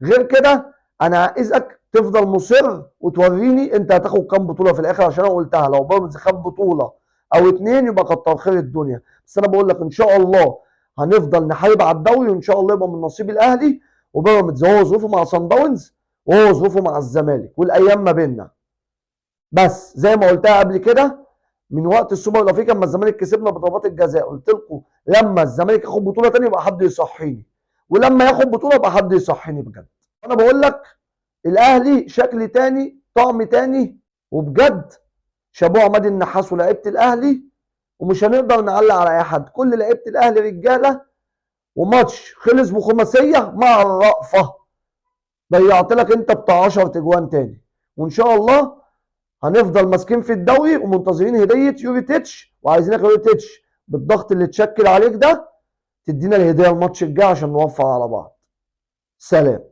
غير كده انا عايزك تفضل مصر وتوريني انت هتاخد كام بطوله في الاخر، عشان انا قلتها لو بيراميدز خد بطوله او اتنين يبقى كتر خير الدنيا. بس انا بقول لك ان شاء الله هنفضل نحارب على الدوري، وان شاء الله يبقى من نصيب الاهلي. وبيراميدز هو ظروفه مع صن داونز وهو ظروفه مع الزمالك والايام ما بيننا. بس زي ما قلتها قبل كده من وقت السوبر الافريقي لما الزمالك كسبنا بضربات الجزاء، قلت لكم لما الزمالك ياخد بطوله ثانيه يبقى حد يصحيني، ولما ياخد بطوله يبقى حد يصحيني بجد. انا بقول لك الاهلي شكل تاني، طعم تاني، وبجد شابوه عماد النحاس ولاعيبه الاهلي. ومش هنقدر نعلق على اي حد، كل لعيبه الاهلي رجاله. وماتش خلص بخماسيه مع الرأفه، ضيعت لك انت بتاع 10 تجوان تاني. وان شاء الله هنفضل ماسكين في الدوري ومنتظرين هديه يوري تيتش، وعايزينك يوري تيتش بالضغط اللي اتشكل عليك ده تدينا الهديه الماتش الجاي عشان نوفر على بعض. سلام.